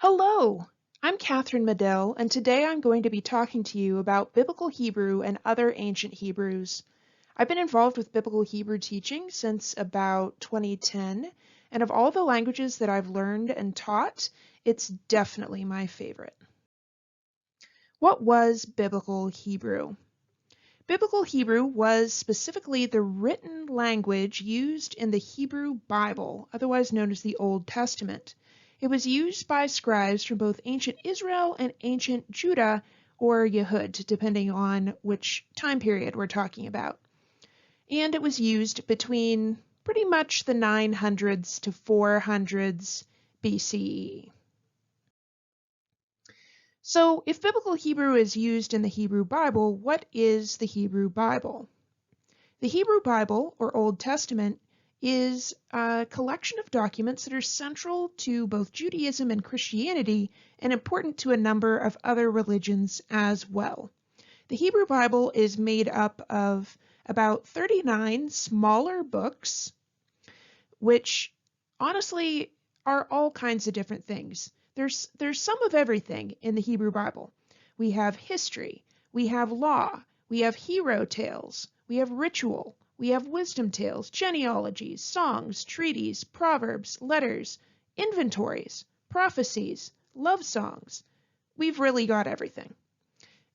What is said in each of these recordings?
Hello, I'm Catherine Medell, and today I'm going to be talking to you about Biblical Hebrew and other ancient Hebrews. I've been involved with Biblical Hebrew teaching since about 2010, and of all the languages that I've learned and taught, it's definitely my favorite. What was Biblical Hebrew? Biblical Hebrew was specifically the written language used in the Hebrew Bible, otherwise known as the Old Testament. It was used by scribes from both ancient Israel and ancient Judah, or Yehud, depending on which time period we're talking about. And it was used between pretty much the 900s to 400s BCE. So, if Biblical Hebrew is used in the Hebrew Bible, what is the Hebrew Bible? The Hebrew Bible, or Old Testament, is a collection of documents that are central to both Judaism and Christianity and important to a number of other religions as well. The Hebrew Bible is made up of about 39 smaller books, which honestly are all kinds of different things. There's some of everything in the Hebrew Bible. We have history, we have law, we have hero tales, we have ritual, we have wisdom tales, genealogies, songs, treaties, proverbs, letters, inventories, prophecies, love songs. We've really got everything.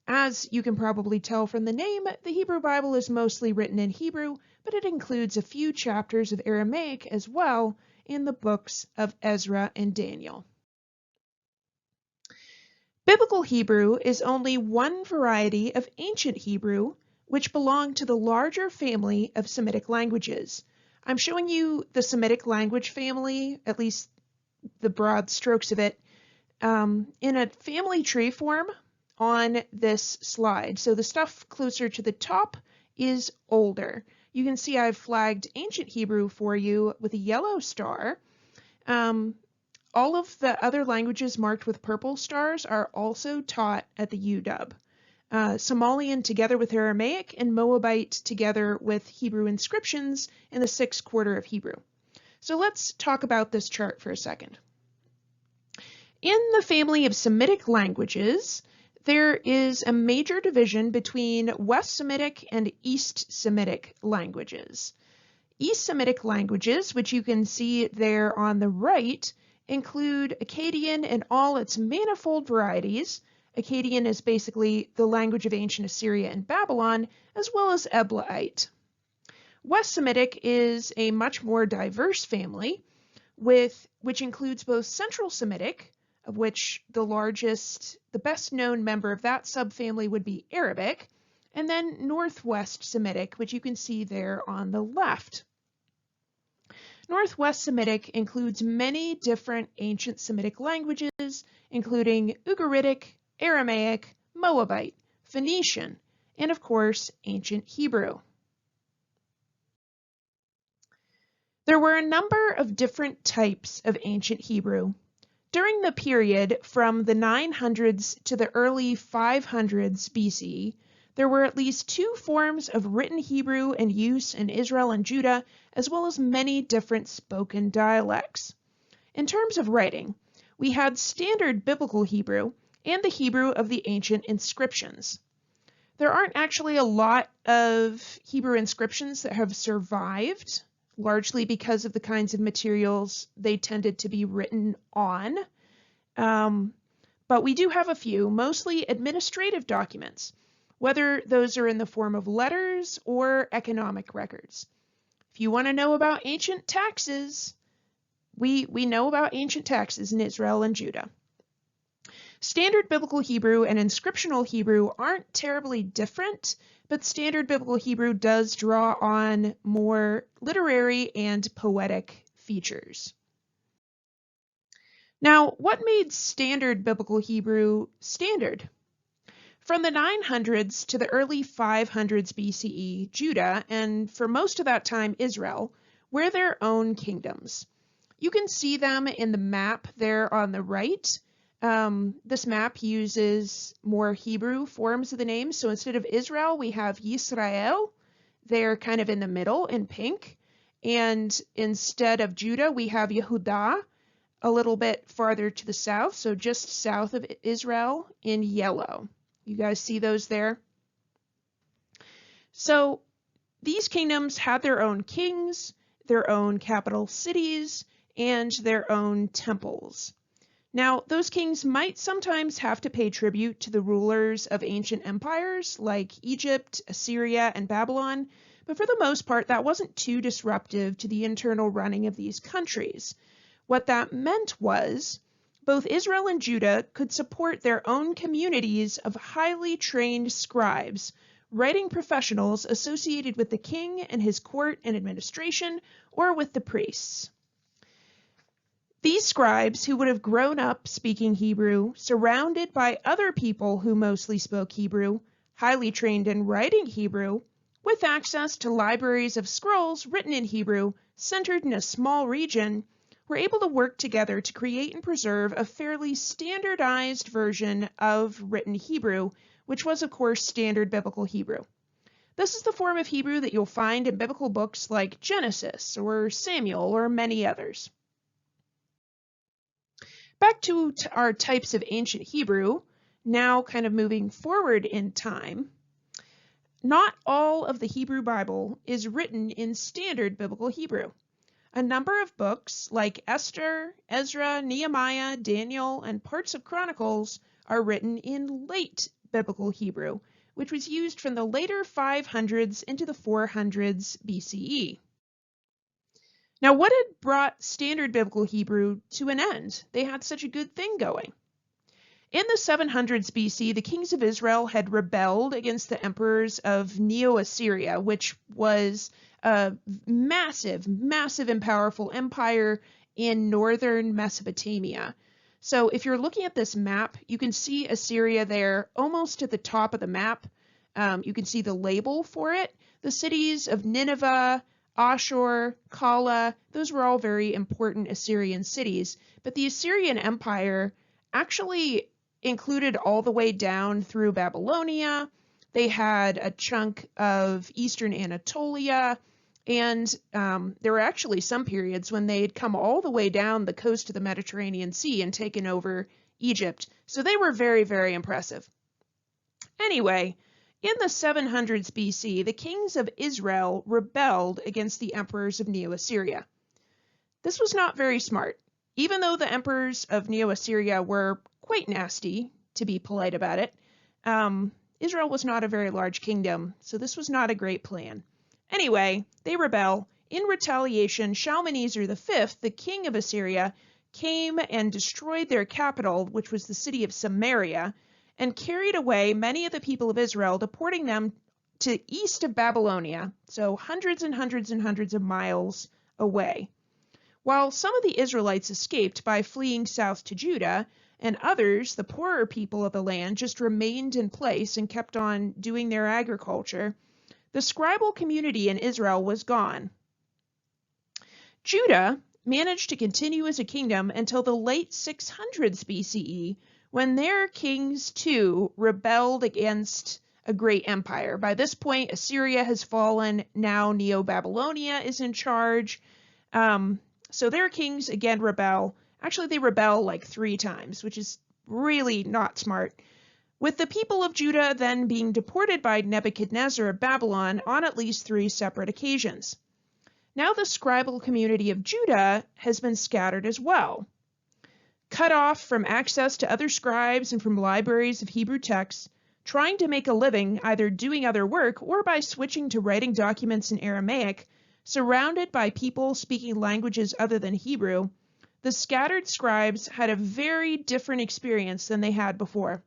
As you can probably tell from the name, the Hebrew Bible is mostly written in Hebrew, but it includes a few chapters of Aramaic as well in the books of Ezra and Daniel. Biblical Hebrew is only one variety of ancient Hebrew, which belonged to the larger family of Semitic languages. I'm showing you the Semitic language family, at least the broad strokes of it, in a family tree form on this slide. So the stuff closer to the top is older. You can see I've flagged ancient Hebrew for you with a yellow star. All of the other languages marked with purple stars are also taught at the UW. Somalian together with Aramaic and Moabite together with Hebrew inscriptions in the 6th quarter of Hebrew. So let's talk about this chart for a second. In the family of Semitic languages, there is a major division between West Semitic and East Semitic languages. East Semitic languages, which you can see there on the right, include Akkadian in all its manifold varieties. Akkadian is basically the language of ancient Assyria and Babylon, as well as Eblaite. West Semitic is a much more diverse family, which includes both Central Semitic, of which the best known member of that subfamily would be Arabic, and then Northwest Semitic, which you can see there on the left. Northwest Semitic includes many different ancient Semitic languages, including Ugaritic, Aramaic, Moabite, Phoenician, and of course, ancient Hebrew. There were a number of different types of ancient Hebrew. During the period from the 900s to the early 500s BC, there were at least 2 forms of written Hebrew in use in Israel and Judah, as well as many different spoken dialects. In terms of writing, we had standard biblical Hebrew and the Hebrew of the ancient inscriptions. There aren't actually a lot of Hebrew inscriptions that have survived, largely because of the kinds of materials they tended to be written on. But we do have a few, mostly administrative documents, whether those are in the form of letters or economic records. If you want to know about ancient taxes, we know about ancient taxes in Israel and Judah. Standard Biblical Hebrew and inscriptional Hebrew aren't terribly different, but Standard Biblical Hebrew does draw on more literary and poetic features. Now, what made Standard Biblical Hebrew standard? From the 900s to the early 500s BCE, Judah, and for most of that time Israel, were their own kingdoms. You can see them in the map there on the right. This map uses more Hebrew forms of the names. So instead of Israel, we have Yisrael. They're kind of in the middle in pink. And instead of Judah, we have Yehudah. a little bit farther to the south, so just south of Israel in yellow. You guys see those there? So these kingdoms had their own kings, their own capital cities, and their own temples. Now, those kings might sometimes have to pay tribute to the rulers of ancient empires like Egypt, Assyria, and Babylon, but for the most part, that wasn't too disruptive to the internal running of these countries. What that meant was both Israel and Judah could support their own communities of highly trained scribes, writing professionals associated with the king and his court and administration, or with the priests. These scribes, who would have grown up speaking Hebrew, surrounded by other people who mostly spoke Hebrew, highly trained in writing Hebrew, with access to libraries of scrolls written in Hebrew centered in a small region, were able to work together to create and preserve a fairly standardized version of written Hebrew, which was, of course, standard biblical Hebrew. This is the form of Hebrew that you'll find in biblical books like Genesis or Samuel or many others. Back to our types of ancient Hebrew, now kind of moving forward in time. Not all of the Hebrew Bible is written in standard biblical Hebrew. A number of books like Esther, Ezra, Nehemiah, Daniel, and parts of Chronicles are written in late biblical Hebrew, which was used from the later 500s into the 400s BCE. Now, what had brought standard biblical Hebrew to an end? They had such a good thing going. In the 700s BC, the kings of Israel had rebelled against the emperors of Neo-Assyria, which was a massive, massive and powerful empire in northern Mesopotamia. So if you're looking at this map, you can see Assyria there almost at the top of the map. You can see the label for it. The cities of Nineveh, Ashur, Kala, those were all very important Assyrian cities. But the Assyrian Empire actually included all the way down through Babylonia. They had a chunk of eastern Anatolia, and there were actually some periods when they'd come all the way down the coast of the Mediterranean Sea and taken over Egypt. So they were very, very impressive. Anyway, in the 700s BC, the kings of Israel rebelled against the emperors of Neo-Assyria. This was not very smart. Even though the emperors of Neo-Assyria were quite nasty, to be polite about it, Israel was not a very large kingdom, so this was not a great plan. Anyway, they rebel. In retaliation, Shalmaneser V, the king of Assyria, came and destroyed their capital, which was the city of Samaria, and carried away many of the people of Israel, deporting them to east of Babylonia, so hundreds and hundreds and hundreds of miles away. While some of the Israelites escaped by fleeing south to Judah, and others, the poorer people of the land, just remained in place and kept on doing their agriculture, the scribal community in Israel was gone. Judah managed to continue as a kingdom until the late 600s BCE, when their kings too rebelled against a great empire. By this point, Assyria has fallen. Now Neo-Babylonia is in charge. So their kings again rebel. Actually, they rebel like 3 times, which is really not smart. With the people of Judah then being deported by Nebuchadnezzar of Babylon on at least 3 separate occasions. Now the scribal community of Judah has been scattered as well. Cut off from access to other scribes and from libraries of Hebrew texts, trying to make a living either doing other work or by switching to writing documents in Aramaic, surrounded by people speaking languages other than Hebrew, the scattered scribes had a very different experience than they had before.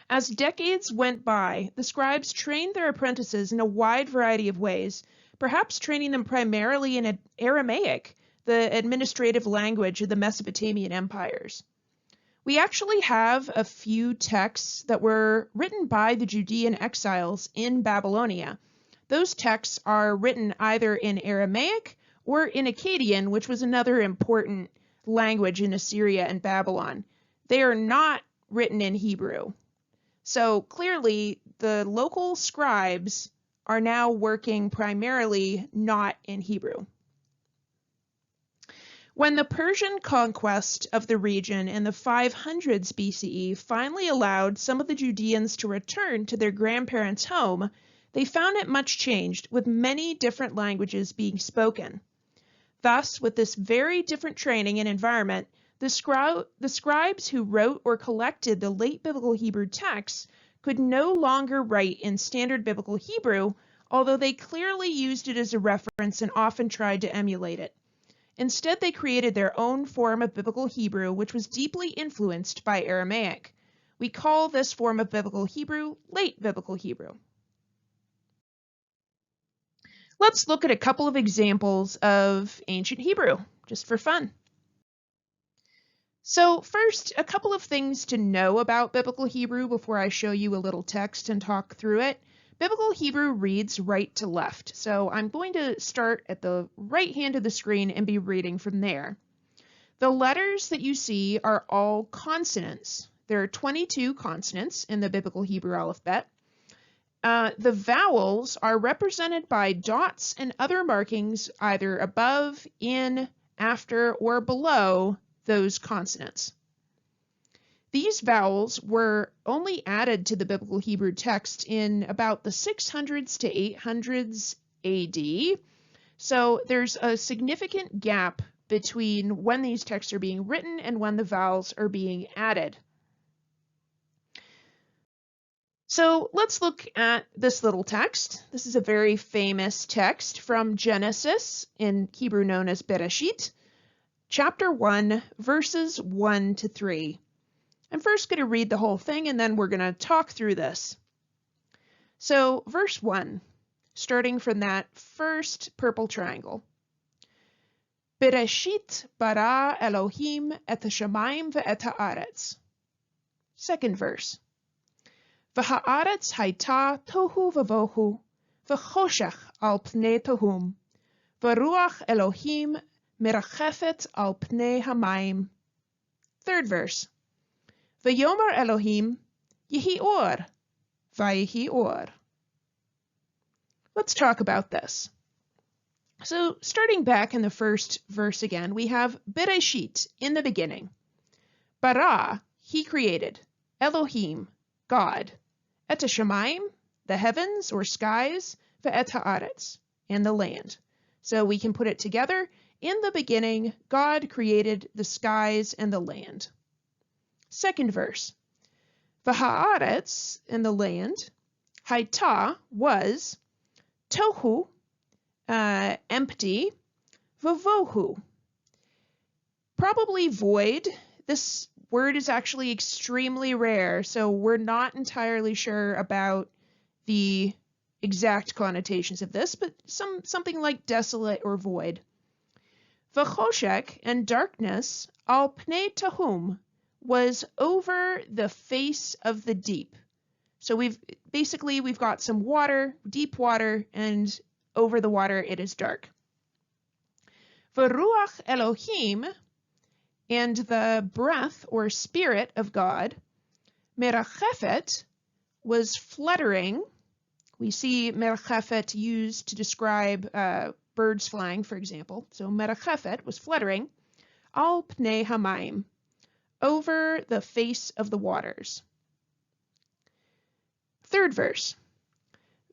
As decades went by, the scribes trained their apprentices in a wide variety of ways, perhaps training them primarily in Aramaic, the administrative language of the Mesopotamian empires. We actually have a few texts that were written by the Judean exiles in Babylonia. Those texts are written either in Aramaic or in Akkadian, which was another important language in Assyria and Babylon. They are not written in Hebrew. So clearly, the local scribes are now working primarily not in Hebrew. When the Persian conquest of the region in the 500s BCE finally allowed some of the Judeans to return to their grandparents' home, they found it much changed, with many different languages being spoken. Thus, with this very different training and environment, the scribes who wrote or collected the late Biblical Hebrew texts could no longer write in standard Biblical Hebrew, although they clearly used it as a reference and often tried to emulate it. Instead, they created their own form of Biblical Hebrew, which was deeply influenced by Aramaic. We call this form of Biblical Hebrew Late Biblical Hebrew. Let's look at a couple of examples of ancient Hebrew, just for fun. So first, a couple of things to know about Biblical Hebrew before I show you a little text and talk through it. Biblical Hebrew reads right to left, so I'm going to start at the right hand of the screen and be reading from there. The letters that you see are all consonants. There are 22 consonants in the Biblical Hebrew alphabet. The vowels are represented by dots and other markings either above, in, after, or below those consonants. These vowels were only added to the Biblical Hebrew text in about the 600s to 800s AD, so there's a significant gap between when these texts are being written and when the vowels are being added. So let's look at this little text. This is a very famous text from Genesis, in Hebrew known as Bereshit, chapter 1, verses 1 to 3. I'm first going to read the whole thing and then we're going to talk through this. So verse 1, starting from that first purple triangle. Bereshit bara Elohim et hashamayim ve'et haaretz. Second verse. V'haaretz hayta tohu vavohu, v'choshech al pnei tohum, v'ruach Elohim merachefet al pnei hamayim. Third verse. V'yomer Elohim yehi or, v'yehi or. Let's talk about this. So starting back in the first verse again, we have Bereshit, in the beginning. Bara, he created. Elohim, God. Et hashamayim, the heavens or skies. Ve'et haaretz, and the land. So we can put it together. In the beginning, God created the skies and the land. Second verse. V'haaretz, and the land. Hayta, was. Tohu, empty. Vavohu, probably void. This word is actually extremely rare, so we're not entirely sure about the exact connotations of this, but something like desolate or void. V'choshek, and darkness, al pnei tahum, was over the face of the deep. So we've got some water, deep water, and over the water it is dark. V'ruach Elohim, and the breath or spirit of God, merachefet, was fluttering. We see merachefet used to describe birds flying, for example. So merachefet was fluttering, al pnei hamayim, over the face of the waters. Third verse.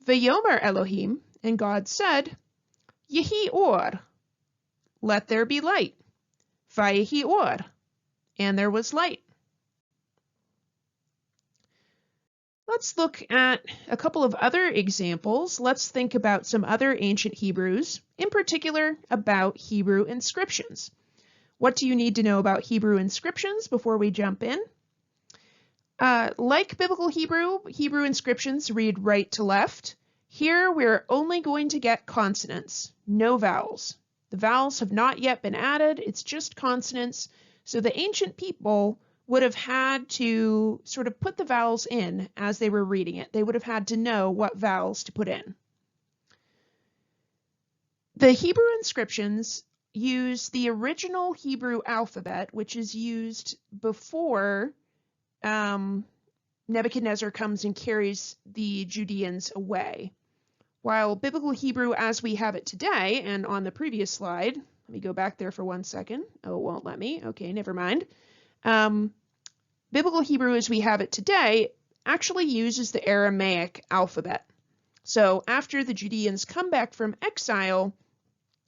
V'yomer Elohim, and God said, yehi or, let there be light. V'yehi or, and there was light. Let's look at a couple of other examples. Let's think about some other ancient Hebrews, in particular about Hebrew inscriptions. What do you need to know about Hebrew inscriptions before we jump in? Like Biblical Hebrew, Hebrew inscriptions read right to left. Here we're only going to get consonants, no vowels. The vowels have not yet been added, it's just consonants. So the ancient people would have had to sort of put the vowels in as they were reading it. They would have had to know what vowels to put in. The Hebrew inscriptions use the original Hebrew alphabet, which is used before Nebuchadnezzar comes and carries the Judeans away. While Biblical Hebrew as we have it today, and on the previous slide, me go back there for 1 second. Oh, it won't let me. Okay, never mind. Biblical Hebrew as we have it today actually uses the Aramaic alphabet. So after the Judeans come back from exile,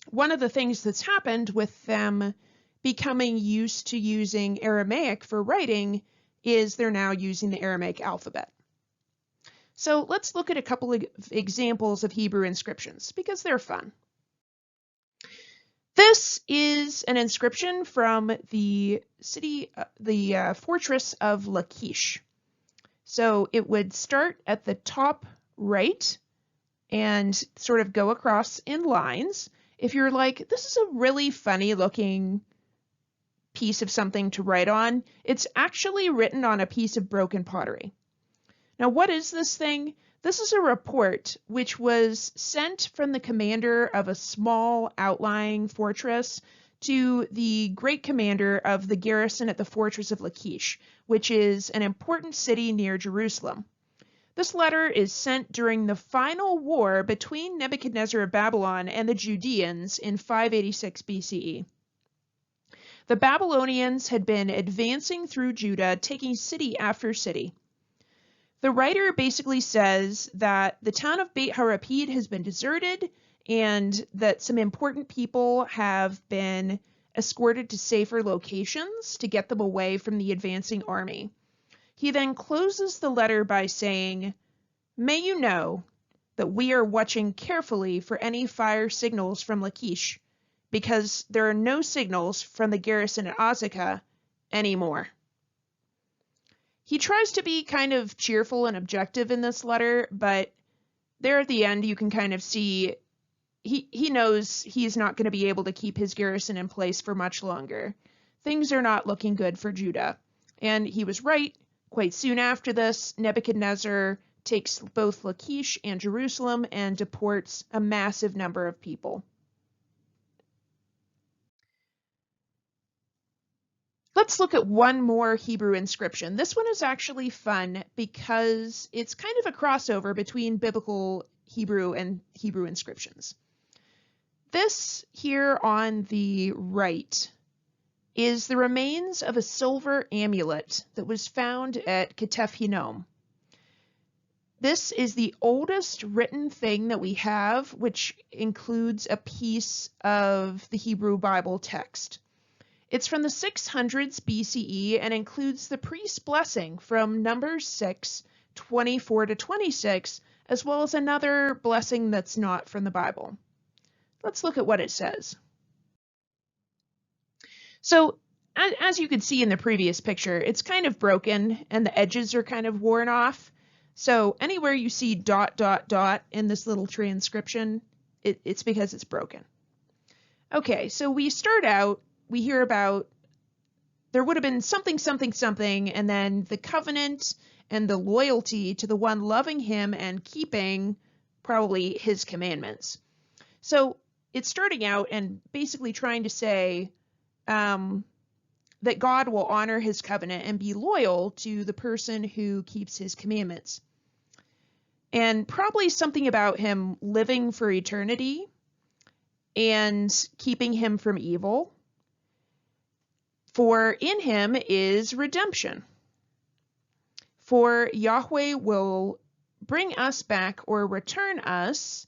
one of the things that's happened with them becoming used to using Aramaic for writing is they're now using the Aramaic alphabet. So let's look at a couple of examples of Hebrew inscriptions because they're fun. This is an inscription from the fortress of Lachish. So it would start at the top right and sort of go across in lines. If you're like, this is a really funny looking piece of something to write on, it's actually written on a piece of broken pottery. Now, what is this thing? This is a report which was sent from the commander of a small outlying fortress to the great commander of the garrison at the fortress of Lachish, which is an important city near Jerusalem. This letter is sent during the final war between Nebuchadnezzar of Babylon and the Judeans in 586 BCE. The Babylonians had been advancing through Judah, taking city after city. The writer basically says that the town of Beit Harapid has been deserted and that some important people have been escorted to safer locations to get them away from the advancing army. He then closes the letter by saying, "May you know that we are watching carefully for any fire signals from Lachish, because there are no signals from the garrison at Azekah anymore." He tries to be kind of cheerful and objective in this letter, but there at the end you can kind of see he knows he's not going to be able to keep his garrison in place for much longer. Things are not looking good for Judah. And he was right. Quite soon after this, Nebuchadnezzar takes both Lachish and Jerusalem and deports a massive number of people. Let's look at one more Hebrew inscription. This one is actually fun because it's kind of a crossover between biblical Hebrew and Hebrew inscriptions. This here on the right is the remains of a silver amulet that was found at Ketef Hinnom. This is the oldest written thing that we have, which includes a piece of the Hebrew Bible text. It's from the 600s BCE and includes the priest's blessing from Numbers 6, 24 to 26, as well as another blessing that's not from the Bible. Let's look at what it says. So, as you can see in the previous picture, it's kind of broken and the edges are kind of worn off. So anywhere you see ... in this little transcription, it's because it's broken. Okay, so we start out, we hear about there would have been something, and then the covenant and the loyalty to the one loving him and keeping probably his commandments. So it's starting out and basically trying to say that God will honor his covenant and be loyal to the person who keeps his commandments. And probably something about him living for eternity and keeping him from evil. For in him is redemption. For Yahweh will bring us back or return us ...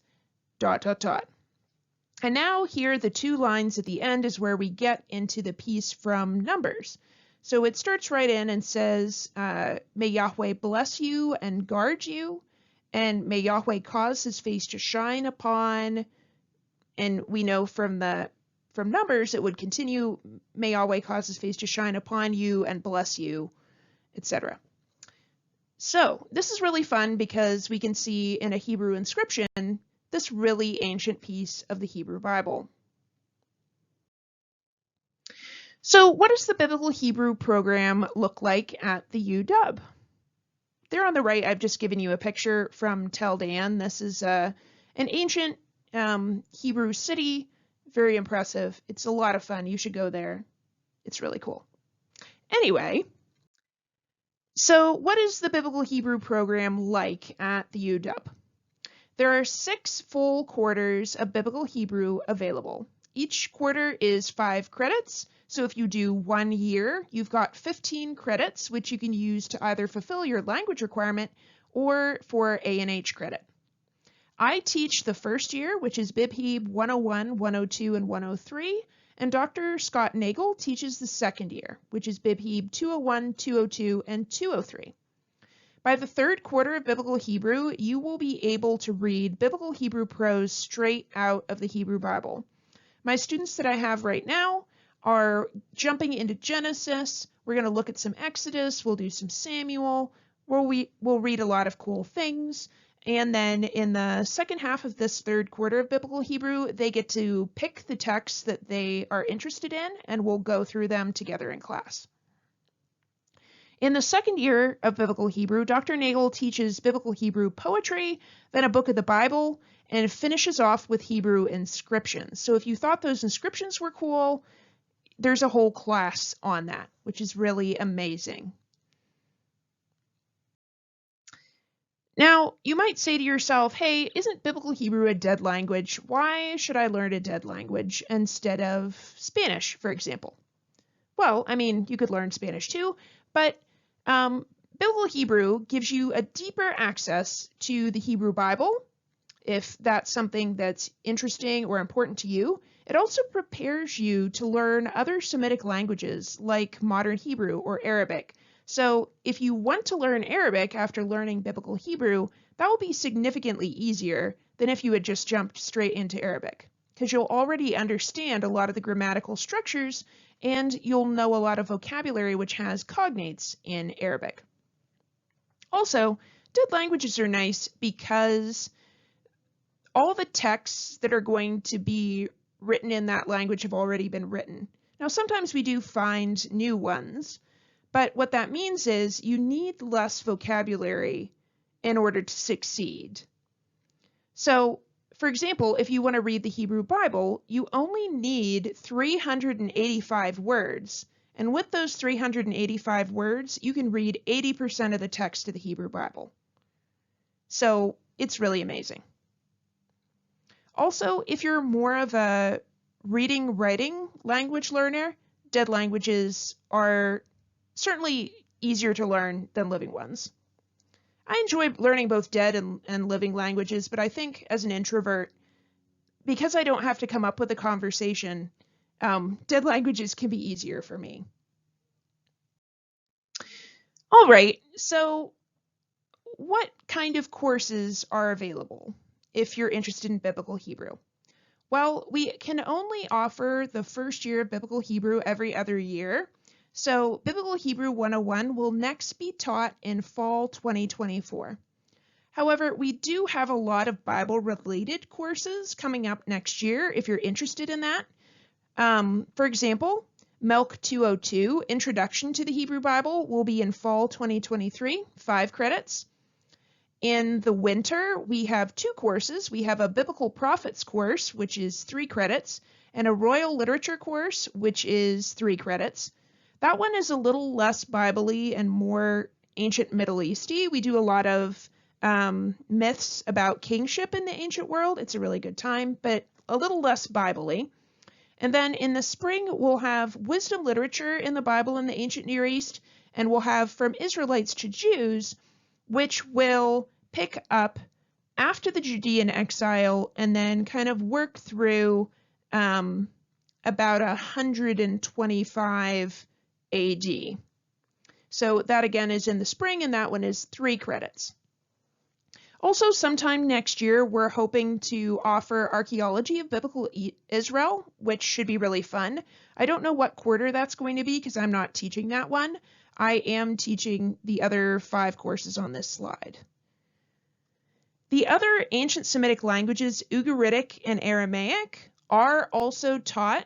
And now here the two lines at the end is where we get into the piece from Numbers. So it starts right in and says, may Yahweh bless you and guard you, and may Yahweh cause his face to shine upon, and we know from Numbers it would continue, may Yahweh cause his face to shine upon you and bless you, etc. So this is really fun because we can see in a Hebrew inscription this really ancient piece of the Hebrew Bible. So what does the Biblical Hebrew program look like at the UW? There on the right, I've just given you a picture from Tel Dan. This is an ancient Hebrew city. Very impressive. It's a lot of fun. You should go there. It's really cool. Anyway, so what is the Biblical Hebrew program like at the UW? There are 6 full quarters of Biblical Hebrew available. Each quarter is 5 credits. So if you do 1 year, you've got 15 credits, which you can use to either fulfill your language requirement or for A&H credit. I teach the first year, which is BibHeb 101, 102, and 103, and Dr. Scott Nagel teaches the second year, which is BibHeb 201, 202, and 203. By the third quarter of Biblical Hebrew, you will be able to read Biblical Hebrew prose straight out of the Hebrew Bible. My students that I have right now are jumping into Genesis. We're going to look at some Exodus. We'll do some Samuel. We'll read a lot of cool things. And then in the second half of this third quarter of Biblical Hebrew, they get to pick the texts that they are interested in, and we'll go through them together in class. In the second year of Biblical Hebrew, Dr. Nagel teaches Biblical Hebrew poetry, then a book of the Bible, and finishes off with Hebrew inscriptions. So if you thought those inscriptions were cool, there's a whole class on that, which is really amazing. Now, you might say to yourself, hey, isn't Biblical Hebrew a dead language? Why should I learn a dead language instead of Spanish, for example? Well, I mean, you could learn Spanish too, but Biblical Hebrew gives you a deeper access to the Hebrew Bible, if that's something that's interesting or important to you. It also prepares you to learn other Semitic languages like Modern Hebrew or Arabic. So if you want to learn Arabic after learning Biblical Hebrew, that will be significantly easier than if you had just jumped straight into Arabic, because you'll already understand a lot of the grammatical structures and you'll know a lot of vocabulary which has cognates in Arabic. Also, dead languages are nice because all the texts that are going to be written in that language have already been written. Now, sometimes we do find new ones, but what that means is you need less vocabulary in order to succeed. So, for example, if you want to read the Hebrew Bible, you only need 385 words. And with those 385 words, you can read 80% of the text of the Hebrew Bible. So it's really amazing. Also, if you're more of a reading-writing language learner, dead languages are certainly easier to learn than living ones. I enjoy learning both dead and living languages, but I think as an introvert, because I don't have to come up with a conversation, dead languages can be easier for me. All right, so what kind of courses are available if you're interested in Biblical Hebrew? Well, we can only offer the first year of Biblical Hebrew every other year. So Biblical Hebrew 101 will next be taught in fall 2024. However, we do have a lot of Bible-related courses coming up next year if you're interested in that. For example, Melk 202, Introduction to the Hebrew Bible, will be in fall 2023, 5 credits. In the winter, we have 2 courses. We have a Biblical Prophets course, which is 3 credits, and a Royal Literature course, which is 3 credits. That one is a little less Bible-y and more ancient Middle East-y. We do a lot of myths about kingship in the ancient world. It's a really good time, but a little less Bible-y. And then in the spring, we'll have wisdom literature in the Bible in the ancient Near East, and we'll have From Israelites to Jews, which will pick up after the Judean exile and then kind of work through about 125 AD. So that again is in the spring, and that one is 3 credits. Also, sometime next year, we're hoping to offer Archaeology of Biblical Israel, which should be really fun. I don't know what quarter that's going to be because I'm not teaching that one. I am teaching the other 5 courses on this slide. The other ancient Semitic languages, Ugaritic and Aramaic, are also taught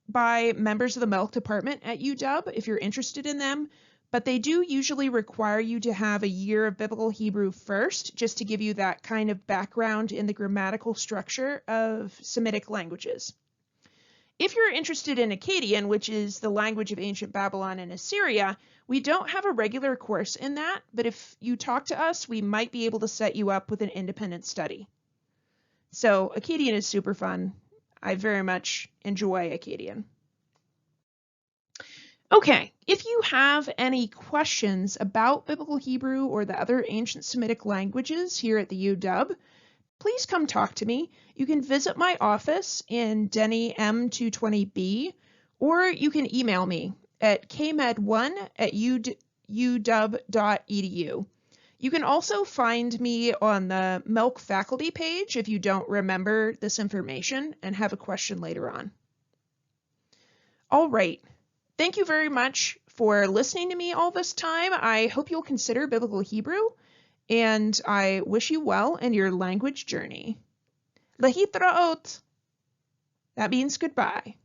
by members of the Melk department at UW if you're interested in them, but they do usually require you to have a year of Biblical Hebrew first, just to give you that kind of background in the grammatical structure of Semitic languages. If you're interested in Akkadian, which is the language of ancient Babylon and Assyria, we don't have a regular course in that, but if you talk to us, we might be able to set you up with an independent study. So Akkadian is super fun. I very much enjoy Akkadian. Okay, if you have any questions about Biblical Hebrew or the other ancient Semitic languages here at the UW, please come talk to me. You can visit my office in Denny M220B, or you can email me at kmed1@uw.edu. You can also find me on the Milk faculty page if you don't remember this information and have a question later on. All right. Thank you very much for listening to me all this time. I hope you'll consider Biblical Hebrew, and I wish you well in your language journey. Lahitraot. That means goodbye.